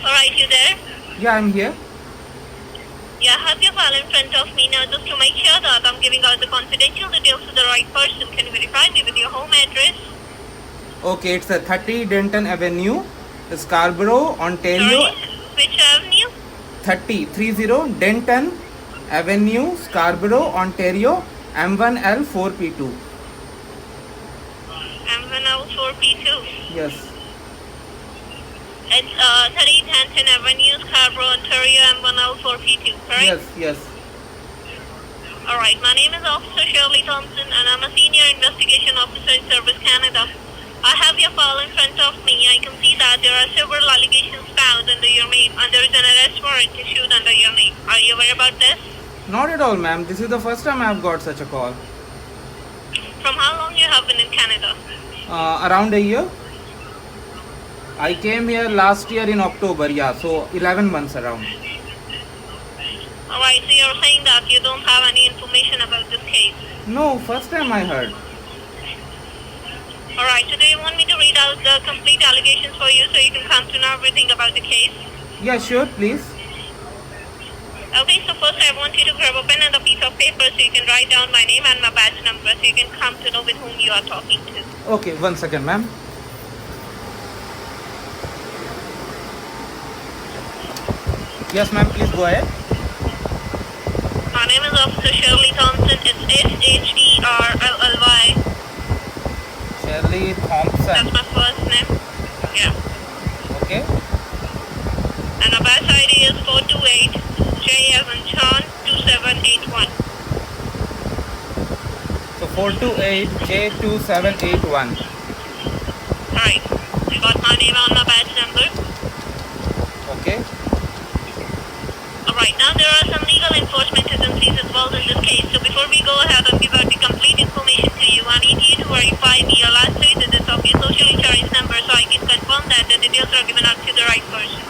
Alright, you there? Yeah, I'm here. Yeah, I have your file in front of me now. Just to make sure that I'm giving out the confidential details to the right person, can you verify me with your home address? Okay, it's a 30 Denton Avenue, Scarborough, Ontario. Sorry, which avenue? 30 Denton Avenue, Scarborough, Ontario, M1L4P2. M1L4P2. Yes. It's 30 Denton Avenue, Scarborough, Ontario, M1L4P2, correct? Yes. Alright, my name is Officer Shirley Thompson and I'm a Senior Investigation Officer in Service Canada. I have your file in front of me. I can see that there are several allegations found under your name and there is an arrest warrant issued under your name. Are you aware about this? Not at all, ma'am. This is the first time I have got such a call. From how long you have been in Canada? Around a year. I came here last year in October, so 11 months around. Alright, so you're saying that you don't have any information about this case? No, first time I heard. Alright, so do you want me to read out the complete allegations for you so you can come to know everything about the case? Yeah, sure, please. Okay, so first I want you to grab a pen and a piece of paper so you can write down my name and my badge number so you can come to know with whom you are talking to. Okay, 1 second, ma'am. Yes, ma'am, please go ahead. My name is Officer Shirley Thompson. It's Sherlly. Shirley Thompson. That's my first name. Yeah. Okay. And my badge ID is 428 J as in John 2781. So 428J2781. Alright. You got my name on my badge number? Okay. Alright, now there are some legal enforcement agencies involved in this case, so before we go ahead and give out the complete information to you, I need you to verify me your last 3 digits of your social insurance number so I can confirm that the details are given out to the right person.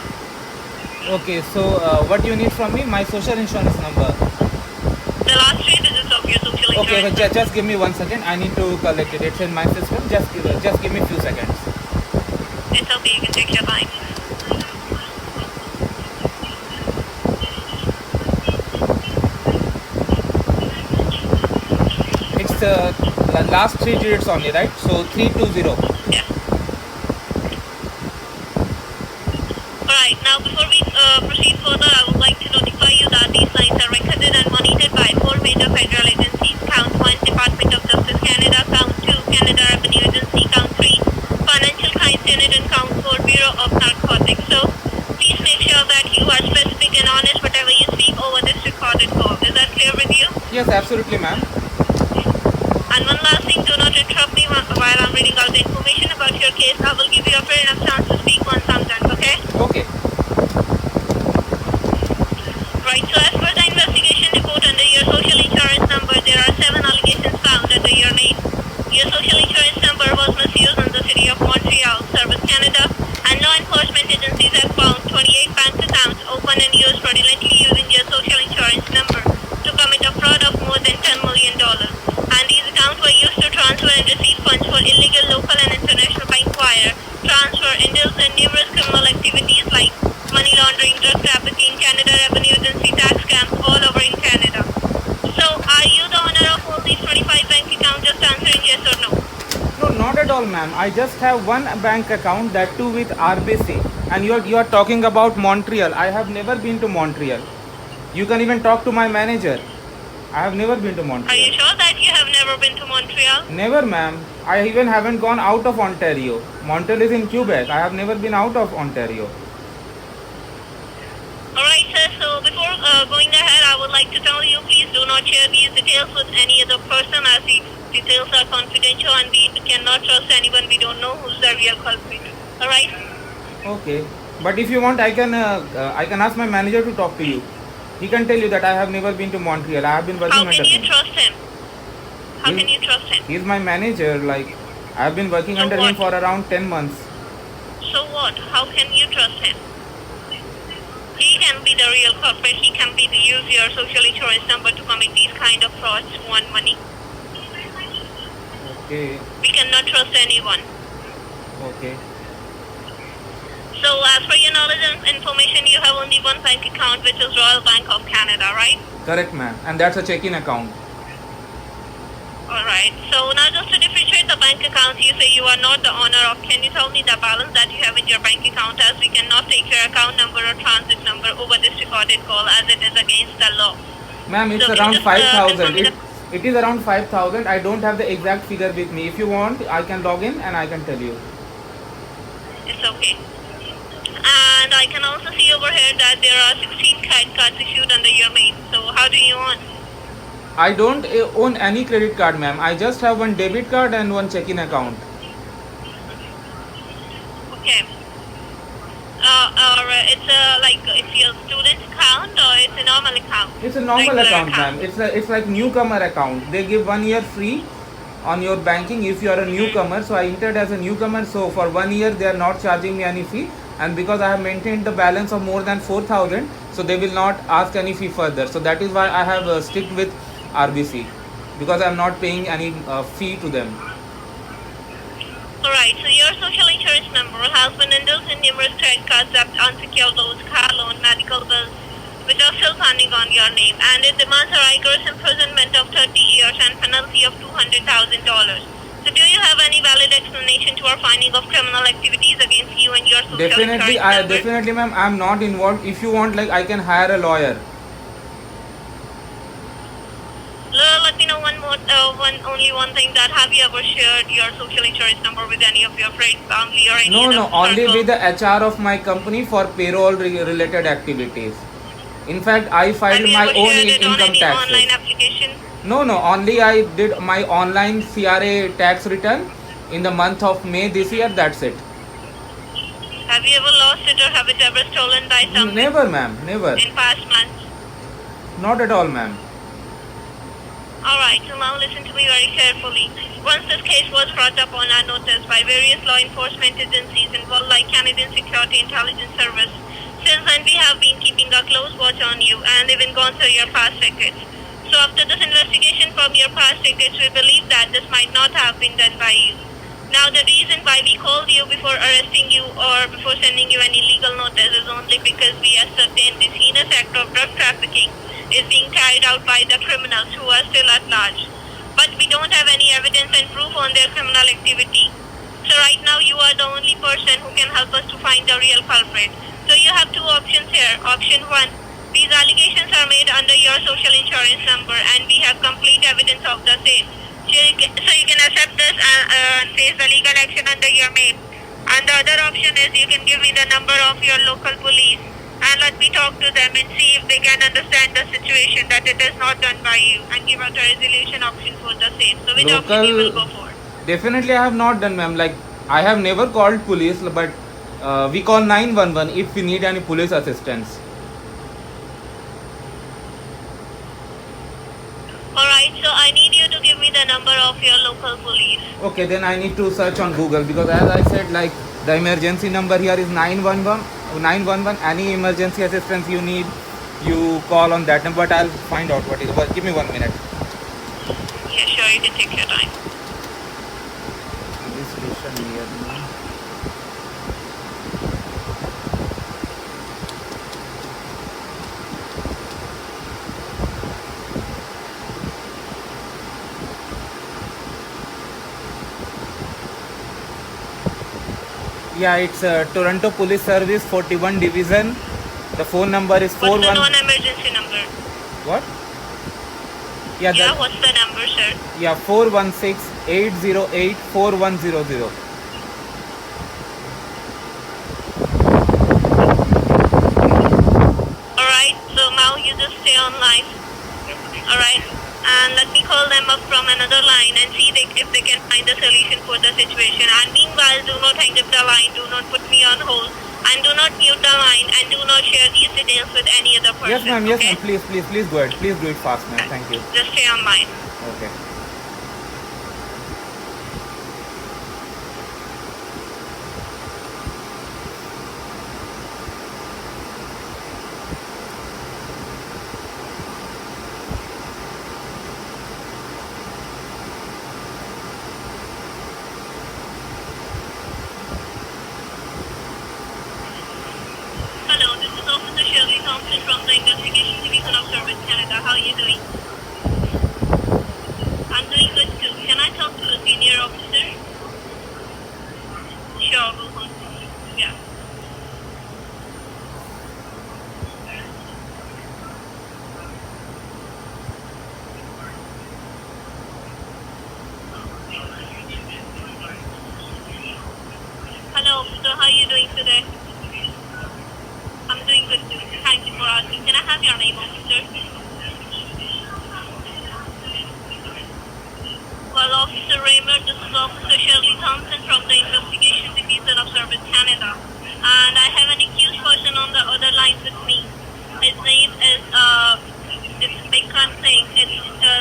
Okay, so what do you need from me? My social insurance number. The last 3 digits of your social insurance Okay, but number. just give me 1 second. I need to collect it. It's in my system. Just give me a few seconds. It's okay, you can take your time. It's the last 3 digits only, right? So 320. Yeah. Alright, now before we proceed further, I would like to notify you that these lines are recorded and monitored by 4 major federal agencies. Count 1, Department of Justice Canada. Count 2, Canada Revenue Agency. Count 3, Financial Crimes Unit. And Count 4, Bureau of Narcotics. So, please make sure that you are specific and honest whatever you speak over this recorded call. Is that clear with you? Yes, absolutely, ma'am. And one last thing, do not interrupt me while I'm reading out the information about your case. I will give you a fair enough chance to speak once I'm done, okay? Okay. Right, so as per the investigation report under your social insurance number, there are 7 allegations found under your name. Your social insurance number was misused in the city of Montreal, Service Canada, and law enforcement agencies have found 28 bank accounts open and used fraudulently using your social insurance number to commit a fraud of more than $10 million. And these accounts were used to transfer and receive funds for illegal local and international bank wire transfer, indulge in numerous criminal activities like money laundering, drug trafficking, Canada Revenue Agency tax scams all over in Canada. So, are you the owner of all these 25 bank accounts? Just answering yes or no. No, not at all, ma'am. I just have one bank account, that too with RBC. And you are talking about Montreal. I have never been to Montreal. You can even talk to my manager. I have never been to Montreal. Are you sure that you have never been to Montreal? Never, ma'am. I even haven't gone out of Ontario. Montreal is in Quebec. I have never been out of Ontario. Alright, sir. So, before going ahead, I would like to tell you, please do not share these details with any other person as the details are confidential and we cannot trust anyone. We don't know who's the real culprit. Alright? Okay. But if you want, I can ask my manager to talk to you. He can tell you that I have never been to Montreal. I have been working How under can you him. trust him? How can you trust him? He is my manager. Like, I have been working So under what? him for around 10 months. So what? How can you trust him? He can be the real culprit. He can be the use your social insurance number to commit these kind of frauds to want money. Okay. We cannot trust anyone. Okay. So as per your knowledge and information, you have only one bank account, which is Royal Bank of Canada, right? Correct, ma'am. And that's a check-in account. Alright. So now just to differentiate the bank accounts, you say you are not the owner of. Can you tell me the balance that you have in your bank account, as we cannot take your account number or transit number over this recorded call, as it is against the law. Ma'am, it's So around just, 5,000. confirm It is around 5,000. I don't have the exact figure with me. If you want, I can log in and I can tell you. It's okay. And I can also see over here that there are 16 credit cards issued under your name. So how do you want? I don't own any credit card, ma'am. I just have one debit card and one check-in account. Okay. Or it's it's your student account, or it's a normal account? It's a normal Regular account, ma'am. It's like newcomer account. They give 1 year free on your banking if you are a newcomer. So I entered as a newcomer. So for 1 year they are not charging me any fee. And because I have maintained the balance of more than 4,000, so they will not ask any fee further. So that is why I have stick with RBC, because I am not paying any fee to them. Alright, so your social insurance number has been indulged in numerous credit cards, debt, unsecured loans, car loan, medical bills, which are still standing on your name, and it demands a rigorous imprisonment of 30 years and penalty of $200,000. So do you have any valid explanation to our finding of criminal activities against you and your social Definitely, insurance number? definitely, ma'am. I am not involved. If you want, like, I can hire a lawyer. Let me know only one thing, that have you ever shared your social insurance number with any of your friends, family, or any No, other only circle? with the HR of my company for payroll related activities. In fact, I filed Have you my ever own shared it on income any online taxes. application? No, only I did my online CRA tax return in the month of May this year. That's it. Have you ever lost it, or have it ever stolen by someone Never, ma'am. Never. in past months? Not at all, ma'am. Alright, so now listen to me very carefully. Once this case was brought up on our notice by various law enforcement agencies involved, like Canadian Security Intelligence Service, since then we have been keeping a close watch on you and even gone through your past records. So after this investigation from your past records, we believe that this might not have been done by you. Now the reason why we called you before arresting you or before sending you any legal notice is only because we ascertained this heinous act of drug trafficking is being carried out by the criminals who are still at large. But we don't have any evidence and proof on their criminal activity. So right now you are the only person who can help us to find the real culprit. So you have two options here. Option 1, these allegations are made under your social insurance number and we have complete evidence of the same. So you can accept this and face the legal action under your name. And the other option is you can give me the number of your local police and let me talk to them and see if they can understand the situation, that it is not done by you, and give out a resolution option for the same. So which option you will go for? Definitely I have not done, ma'am. Like, I have never called police, but we call 911 if we need any police assistance. Alright, so I need you to give me the number of your local police. Okay, then I need to search on Google, because as I said, like, the emergency number here is 911. Any emergency assistance you need, you call on that number. But I'll find out what is. But give me 1 minute. Yeah, sure, you can take your time. This station near me. Yeah, it's Toronto Police Service 41 Division. The phone number is What's the 41. non-emergency number? What? Yeah, what's the number, sir? Yeah, 416-808-4100. Alright, so now you just stay online. Alright, and let me call them up from another line and see if they can find a solution for the situation. And meanwhile, do not hang up the line, do not put me on hold, and do not mute the line, and do not share these details with any other person. Yes, ma'am. Yes, okay? ma'am. Please go ahead. Please do it fast, ma'am. Thank you. Just stay online. Okay. Thompson from the Investigation Division of Service Canada, and I have an accused person on the other line with me. His name is it's Bikram Singh. It's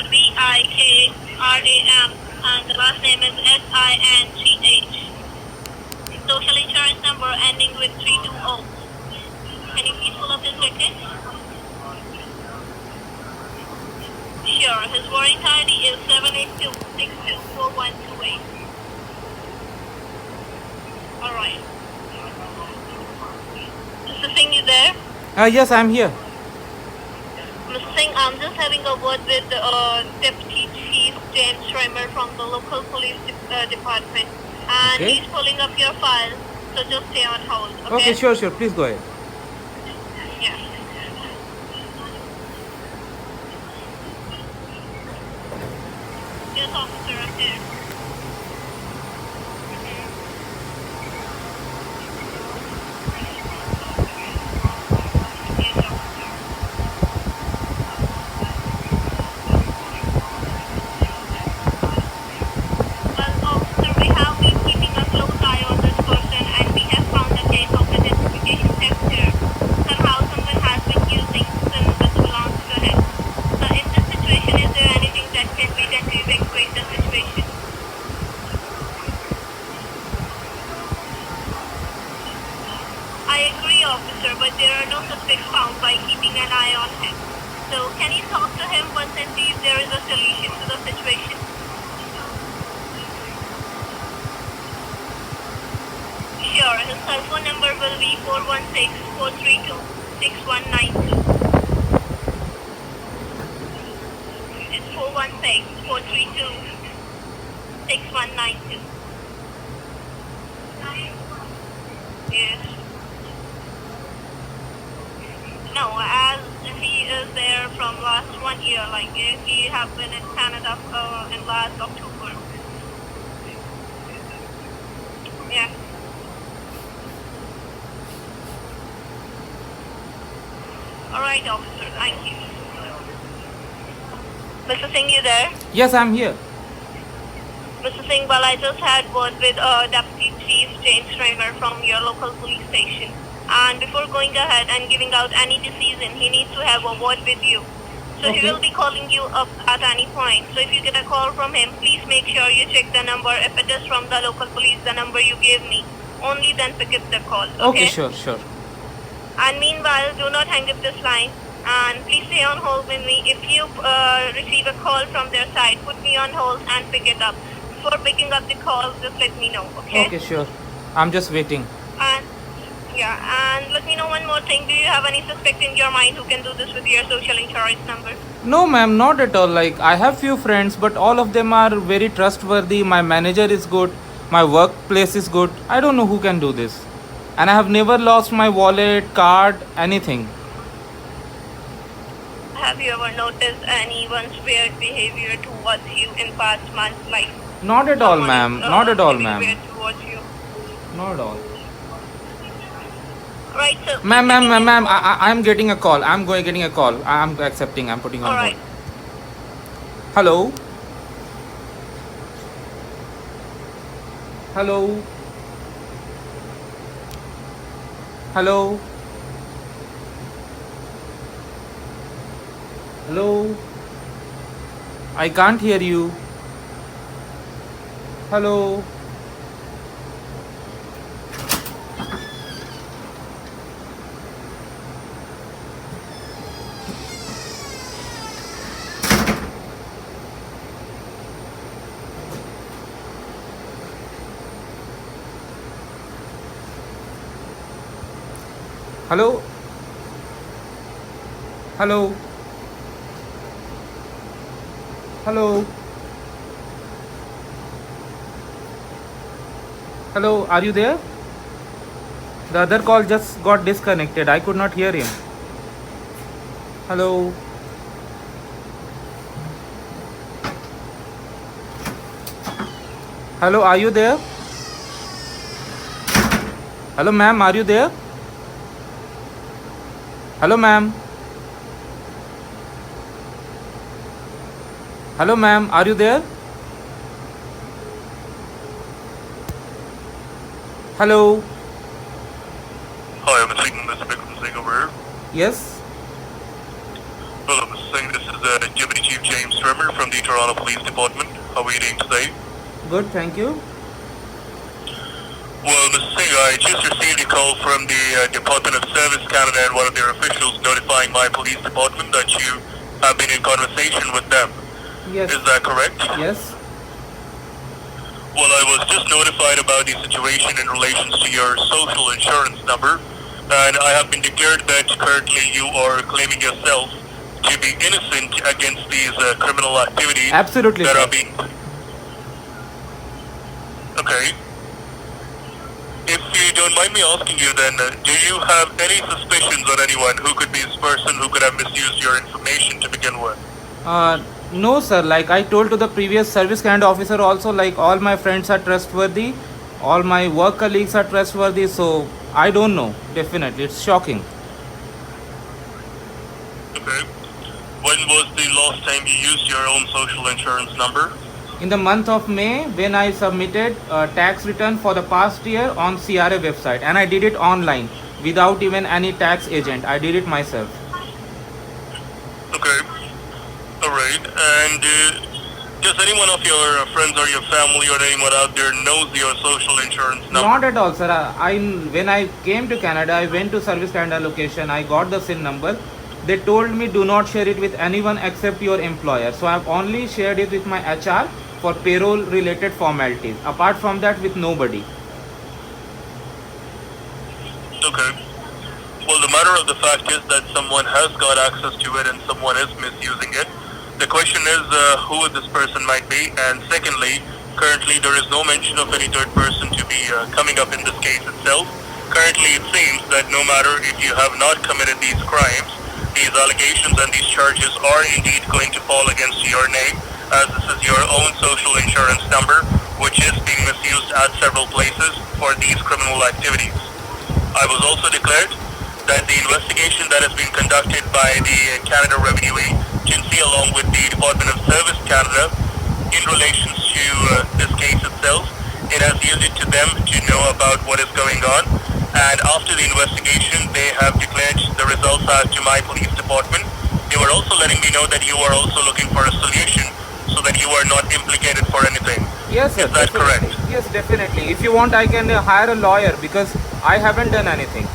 Vikram, and the last name is Singh. Social insurance number ending with 320. Can you please pull up his record? Sure. His warrant ID is 782624128. Alright. Mr. Singh, you there? Yes, I'm here. Mr. Singh, I'm just having a word with Deputy Chief James Schreimer from the local police department. And Okay. he's pulling up your file, so just stay on hold, okay? Okay, sure. Please go ahead. Yeah. Yes, officer, I'm there. Yes, officer. Well, officer, we have been keeping a close eye on this person, and we have found a case of identification theft here. Somehow someone has been using SIM which belongs to him. So in this situation, is there anything that can be done to evacuate the situation? I agree, officer, but there are no suspects found by keeping an eye on him. So can you talk to him once and see if there is a solution to the situation? Sure, his cell phone number will be 416-432-6192. It's 416-432-6192. Yes. No, as he is there from last 1 year, like he have been in Canada in last October. Yeah. Alright, officer, thank you. Mr. Singh, you there? Yes, I'm here. Mr. Singh, well, I just had word with Deputy Chief James Schreimer from your local police station. And before going ahead and giving out any decision, he needs to have a word with you. So Okay. he will be calling you up at any point. So if you get a call from him, please make sure you check the number. If it is from the local police, the number you gave me, only then pick up the call. Okay, sure. And meanwhile, do not hang up this line. And please stay on hold with me. If you receive a call from their side, put me on hold and pick it up. Before picking up the call, just let me know, okay? Okay, sure. I'm just waiting. And let me know one more thing. Do you have any suspect in your mind who can do this with your social insurance number? No, ma'am, not at all. Like, I have few friends, but all of them are very trustworthy. My manager is good. My workplace is good. I don't know who can do this. And I have never lost my wallet, card, anything. Have you ever noticed anyone's weird behavior towards you in past months? Like Not at all, someone ma'am. is, Not at all, being ma'am. weird towards you? Not at all. Right, so... Ma'am, I'm getting a call. Getting a call. I'm accepting. I'm putting on hold. Alright. Hello? Hello? Hello? Hello? I can't hear you. Hello? Hello? Hello? Hello? Hello, are you there? The other call just got disconnected. I could not hear him. Hello? Hello, are you there? Hello, ma'am, are you there? Hello, ma'am. Hello, ma'am, are you there? Hello. Hi, I'm speaking with Mr. Vikram Singh over here. Yes. Hello, Mr. Singh. This is Deputy Chief James Trimmer from the Toronto Police Department. How are you doing today? Good. Thank you. Well, Mr. Singh, I just received a call from the Department of Service Canada and one of their officials notifying my police department that you have been in conversation with them. Yes. Is that correct? Yes. Well, I was just notified about the situation in relation to your social insurance number, and I have been declared that currently you are claiming yourself to be innocent against these criminal activities Absolutely, that sir. are being... Okay. If you don't mind me asking you then, do you have any suspicions on anyone who could be this person who could have misused your information to begin with? No, sir. Like I told to the previous Service Canada officer also, like all my friends are trustworthy, all my work colleagues are trustworthy. So I don't know. Definitely, it's shocking. Okay. When was the last time you used your own social insurance number? In the month of May, when I submitted a tax return for the past year on CRA website, and I did it online without even any tax agent. I did it myself. Okay. Alright. And does anyone of your friends or your family or anyone out there knows your social insurance number? Not at all, sir. When I came to Canada, I went to Service Canada location. I got the SIN number. They told me do not share it with anyone except your employer. So I've only shared it with my HR for payroll related formalities. Apart from that, with nobody. Okay. Well, the matter of the fact is that someone has got access to it and someone is misusing it. The question is who this person might be, and secondly, currently there is no mention of any third person to be coming up in this case itself. Currently, it seems that no matter if you have not committed these crimes, these allegations and these charges are indeed going to fall against your name, as this is your own social insurance number, which is being misused at several places for these criminal activities. I was also declared that the investigation that has been conducted by the Canada Revenue Agency along with the Department of Service Canada in relation to this case itself, it has yielded to them to know about what is going on, and after the investigation they have declared the results out to my police department. They were also letting me know that you are also looking for a solution so that you are not implicated for anything. Yes, sir. Is that Definitely. correct? Yes, definitely. If you want, I can hire a lawyer because I haven't done anything.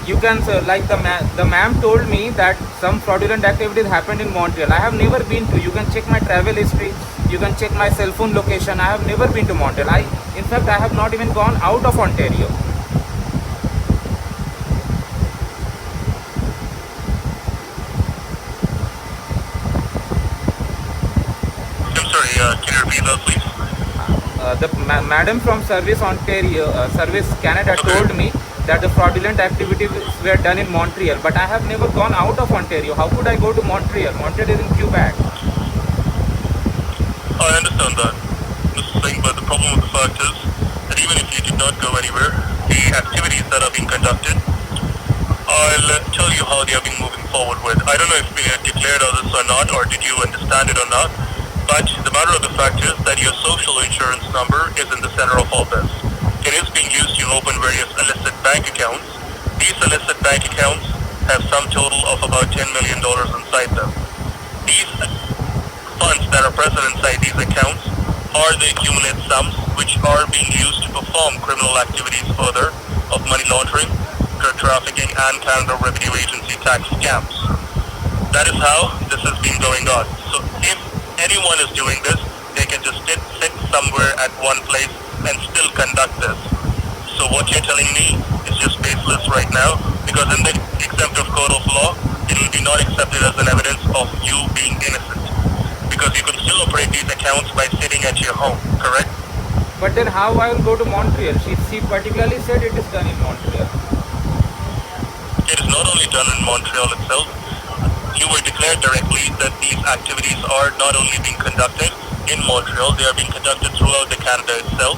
You can, sir, like the ma'am told me that some fraudulent activities happened in Montreal. I have never been to. You can check my travel history. You can check my cell phone location. I have never been to Montreal. In fact, I have not even gone out of Ontario. I'm sorry, can you repeat that please? The madam from Service Ontario, Service Canada told me that the fraudulent activities were done in Montreal, but I have never gone out of Ontario. How could I go to Montreal? Montreal is in Quebec. I understand that, Mr. Singh, but the problem with the fact is that even if you did not go anywhere, the activities that are being conducted, I'll tell you how they are being moving forward with. I don't know if we had declared all this or not, or did you understand it or not, but the matter of the fact is that your social insurance number is in the center of all this. It is being used to open various illicit bank accounts. These illicit bank accounts have some total of about $10 million inside them. These funds that are present inside these accounts are the accumulated sums which are being used to perform criminal activities further of money laundering, drug trafficking, and Canada Revenue Agency tax scams. That is how this has been going on. So if anyone is doing this, they can just sit somewhere at one place and still conduct this. So what you're telling me is just baseless right now, because in the exemptive code of law, it will be not accepted as an evidence of you being innocent. Because you can still operate these accounts by sitting at your home, correct? But then how I will go to Montreal? She particularly said it is done in Montreal. It is not only done in Montreal itself. You were declared directly that these activities are not only being conducted in Montreal, they are being conducted throughout the Canada itself,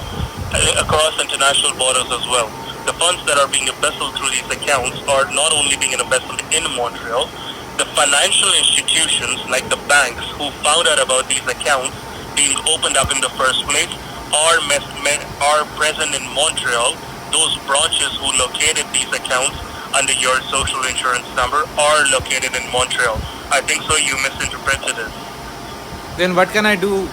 across international borders as well. The funds that are being embezzled through these accounts are not only being embezzled in Montreal, the financial institutions like the banks who found out about these accounts being opened up in the first place are present in Montreal, those branches who located these accounts under your social insurance number are located in Montreal. I think so you misinterpreted it. Then what can I do?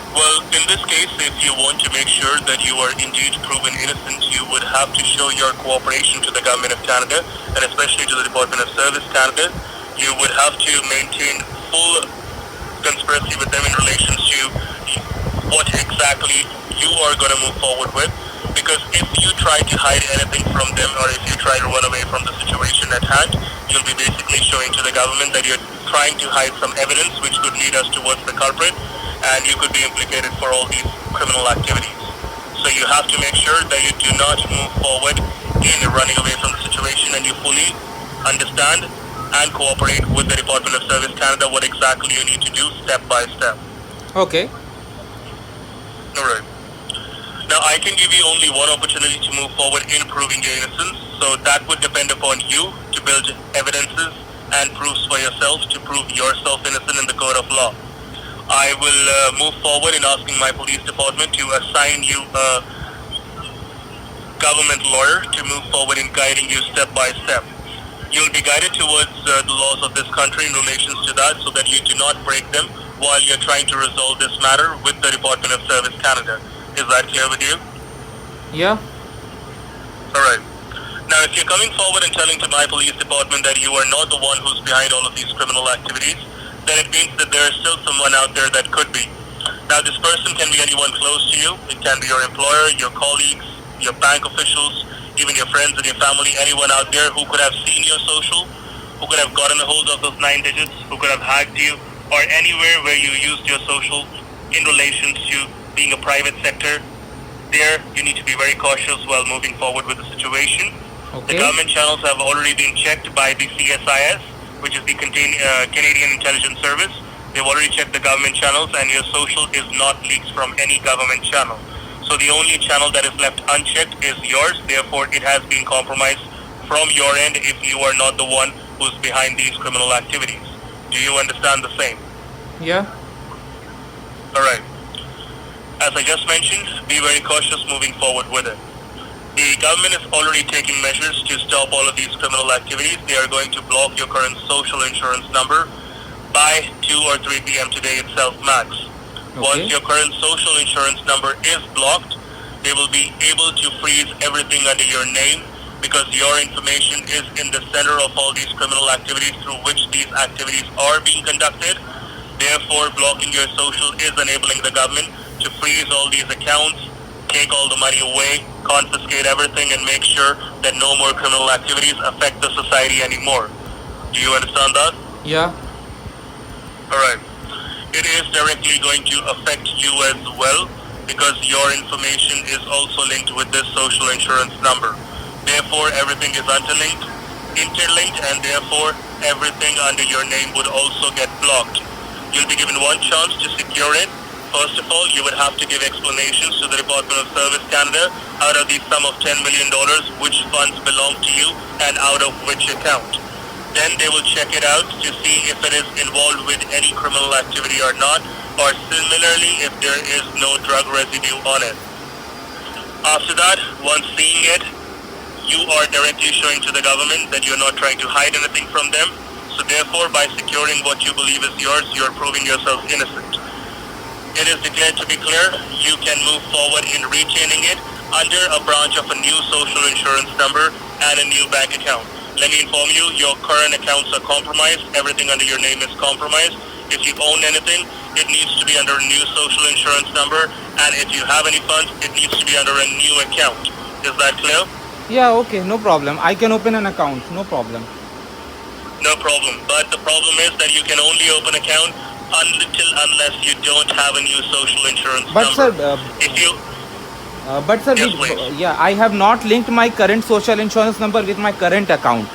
Well, in this case, if you want to make sure that you are indeed proven innocent, you would have to show your cooperation to the Government of Canada and especially to the Department of Service Canada. You would have to maintain full conspiracy with them in relation to what exactly you are going to move forward with. Because if you try to hide anything from them or if you try to run away from the situation at hand, you'll be basically showing to the government that you're trying to hide some evidence which could lead us towards the culprit, and you could be implicated for all these criminal activities. So you have to make sure that you do not move forward in running away from the situation and you fully understand and cooperate with the Department of Service Canada what exactly you need to do step by step. Okay. Alright. Now I can give you only one opportunity to move forward in proving your innocence, so that would depend upon you to build evidences and proofs for yourself to prove yourself innocent in the court of law. I will move forward in asking my police department to assign you a government lawyer to move forward in guiding you step by step. You'll be guided towards the laws of this country in relation to that so that you do not break them while you're trying to resolve this matter with the Department of Service Canada. Is that clear with you? Yeah. Alright. Now if you're coming forward and telling to my police department that you are not the one who's behind all of these criminal activities, then it means that there is still someone out there that could be. Now this person can be anyone close to you. It can be your employer, your colleagues, your bank officials, even your friends and your family, anyone out there who could have seen your social, who could have gotten a hold of those 9 digits, who could have hacked you, or anywhere where you used your social in relation to being a private sector. There, you need to be very cautious while moving forward with the situation. Okay. The government channels have already been checked by the CSIS, which is the Canadian Intelligence Service. They've already checked the government channels and your social is not leaked from any government channel. So the only channel that is left unchecked is yours. Therefore, it has been compromised from your end if you are not the one who's behind these criminal activities. Do you understand the same? Yeah. Alright. As I just mentioned, be very cautious moving forward with it. The government is already taking measures to stop all of these criminal activities. They are going to block your current social insurance number by 2 or 3 p.m. today itself max. Okay. Once your current social insurance number is blocked, they will be able to freeze everything under your name because your information is in the center of all these criminal activities through which these activities are being conducted. Therefore, blocking your social is enabling the government to freeze all these accounts, take all the money away, confiscate everything, and make sure that no more criminal activities affect the society anymore. Do you understand that? Yeah. Alright. It is directly going to affect you as well because your information is also linked with this social insurance number. Therefore, everything is interlinked, and therefore everything under your name would also get blocked. You'll be given one chance to secure it. First of all, you would have to give explanations to the Department of Service Canada out of the sum of $10 million, which funds belong to you and out of which account. Then they will check it out to see if it is involved with any criminal activity or not, or similarly if there is no drug residue on it. After that, once seeing it, you are directly showing to the government that you're not trying to hide anything from them. So therefore, by securing what you believe is yours, you're proving yourself innocent. It is declared to be clear, you can move forward in retaining it under a branch of a new social insurance number and a new bank account. Let me inform you, your current accounts are compromised, everything under your name is compromised. If you own anything, it needs to be under a new social insurance number, and if you have any funds, it needs to be under a new account. Is that clear? Yeah, okay, no problem. I can open an account, no problem. No problem. But the problem is that you can only open account unless you don't have a new social insurance But number. sir, If you Yes, please. yeah, I have not linked my current social insurance number with my current account.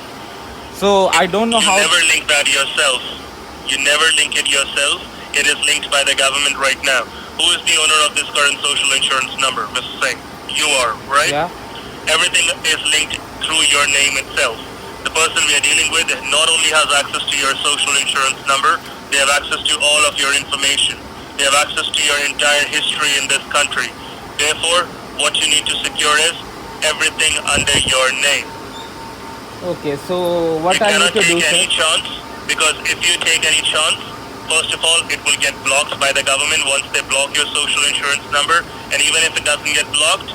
So I don't know you how. never link that yourself. You never link it yourself. It is linked by the government right now. Who is the owner of this current social insurance number, Mr. Singh? You are, right? Yeah. Everything is linked through your name itself. The person we are dealing with not only has access to your social insurance number, they have access to all of your information. They have access to your entire history in this country. Therefore, what you need to secure is everything under your name. Okay, so what You I need cannot to do, take any sir? chance, because if you take any chance, first of all, it will get blocked by the government once they block your social insurance number. And even if it doesn't get blocked,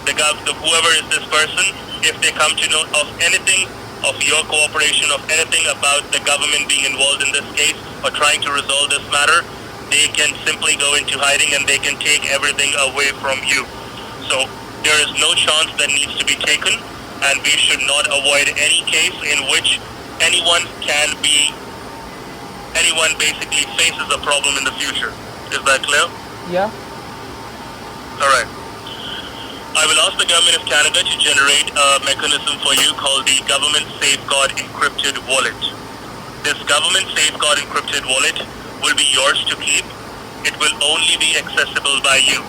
whoever is this person, if they come to know of anything, of your cooperation, of anything about the government being involved in this case or trying to resolve this matter, they can simply go into hiding and they can take everything away from you. So there is no chance that needs to be taken, and we should not avoid any case in which anyone basically faces a problem in the future. Is that clear? Yeah. Alright. I will ask the Government of Canada to generate a mechanism for you called the Government Safeguard Encrypted Wallet. This Government Safeguard Encrypted Wallet will be yours to keep. It will only be accessible by you.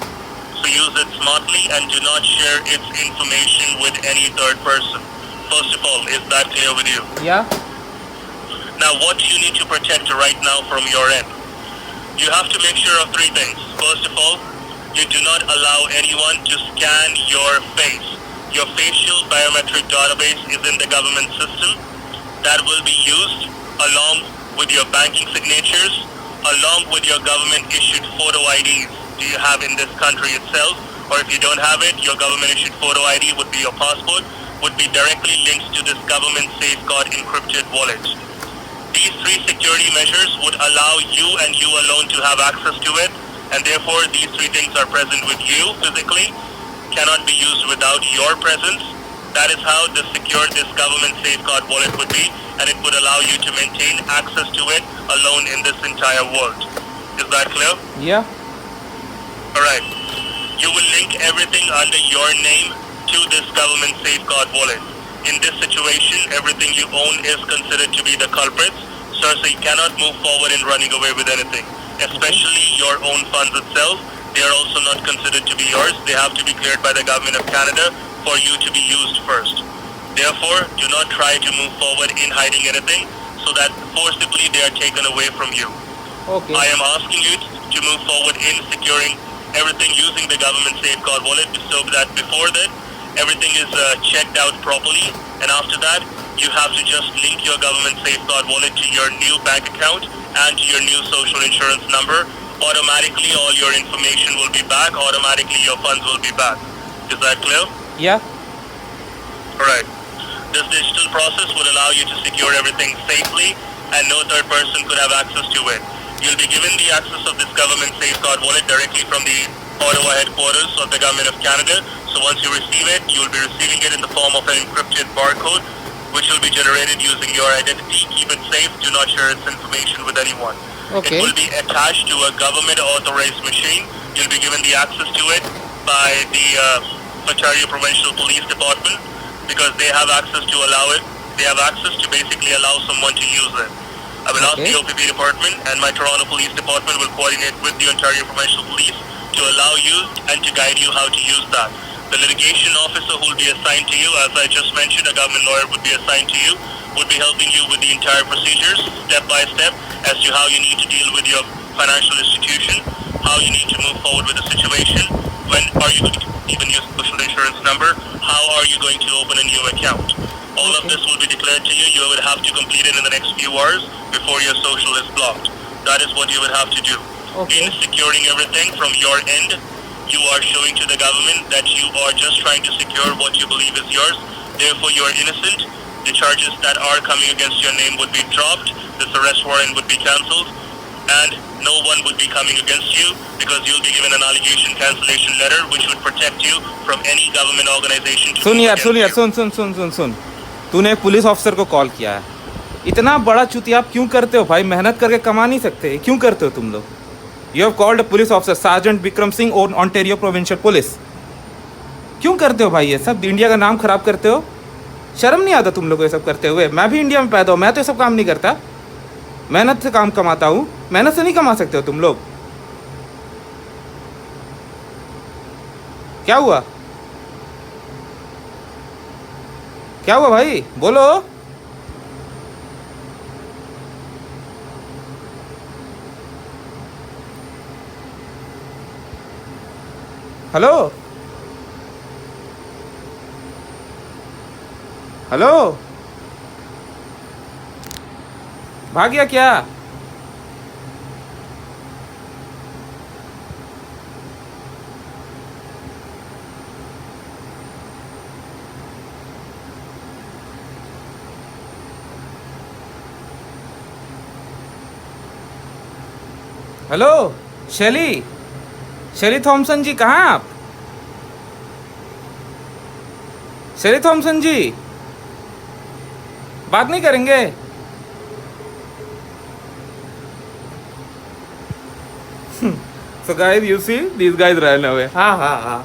So use it smartly and do not share its information with any third person. First of all, is that clear with you? Yeah. Now, what do you need to protect right now from your end? You have to make sure of three things. First of all, you do not allow anyone to scan your face. Your facial biometric database is in the government system. That will be used along with your banking signatures, along with your government-issued photo IDs do you have in this country itself, or if you don't have it, your government-issued photo ID would be your passport, would be directly linked to this Government Safeguard Encrypted Wallet. These three security measures would allow you and you alone to have access to it, and therefore these three things are present with you physically, cannot be used without your presence. That is how this Government Safeguard Wallet would be, and it would allow you to maintain access to it alone in this entire world. Is that clear? Yeah. Alright. You will link everything under your name to this Government Safeguard Wallet. In this situation, everything you own is considered to be the culprits, so you cannot move forward in running away with anything. Especially your own funds itself, they are also not considered to be yours. They have to be cleared by the Government of Canada for you to be used first. Therefore, do not try to move forward in hiding anything so that forcibly they are taken away from you. Okay. I am asking you to move forward in securing everything using the Government Safeguard Wallet, so that before that, everything is checked out properly, and after that, you have to just link your Government Safeguard Wallet to your new bank account and to your new social insurance number. Automatically, all your information will be back. Automatically, your funds will be back. Is that clear? Yeah. Alright. This digital process will allow you to secure everything safely, and no third person could have access to it. You'll be given the access of this Government Safeguard Wallet directly from the Ottawa headquarters of the Government of Canada. So once you receive it, you'll be receiving it in the form of an encrypted barcode, which will be generated using your identity. Keep it safe. Do not share its information with anyone. Okay. It will be attached to a government-authorized machine. You'll be given the access to it by the Ontario Provincial Police Department, because they have access to allow it. They have access to basically allow someone to use it. I will ask Okay. the OPP department, and my Toronto Police Department will coordinate with the Ontario Provincial Police to allow you and to guide you how to use that. The litigation officer who will be assigned to you, as I just mentioned, a government lawyer would be assigned to you, would be helping you with the entire procedures, step by step, as to how you need to deal with your financial institution, how you need to move forward with the situation, when are you going to even use social insurance number, how are you going to open a new account. All of this will be declared to you. You would have to complete it in the next few hours before your social is blocked. That is what you would have to do. Okay. In securing everything from your end, you are showing to the government that you are just trying to secure what you believe is yours. Therefore, you are innocent. The charges that are coming against your name would be dropped. This arrest warrant would be cancelled. And no one would be coming against you, because you'll be given an allegation cancellation letter which would protect you from any government organization to soon move यार, सुन यार, against you. सुन सुन सुन सुन सुन तूने police officer को call किया है। इतना बड़ा चुतिया आप क्यों करते हो भाई? मेहनत करके कमा नहीं सकते? क्यों करते हो तुम लोग? You have called a police officer sergeant Vikram Singh और ऑन्टेरियो प्रोविंशियल पुलिस। क्यों करते हो भाई ये सब? इंडिया का नाम खराब करते हो। शर्म नहीं आता तुम लोग ये सब करते हुए? मैं भी इंडिया में पैदा हूँ, मैं तो ये सब काम नहीं करता। मेहनत से काम कमाता हूँ। मेहनत से नहीं कमा सकते हो तुम लोग। क्या हुआ? क्या हुआ भाई? बोलो। हेलो हेलो, भाग गया क्या? हेलो शैली, शैली थॉमसन जी, कहाँ हैं आप? शैली थॉमसन जी, बात नहीं करेंगे? So guys, you see, these guys ran away. हाँ हाँ हाँ.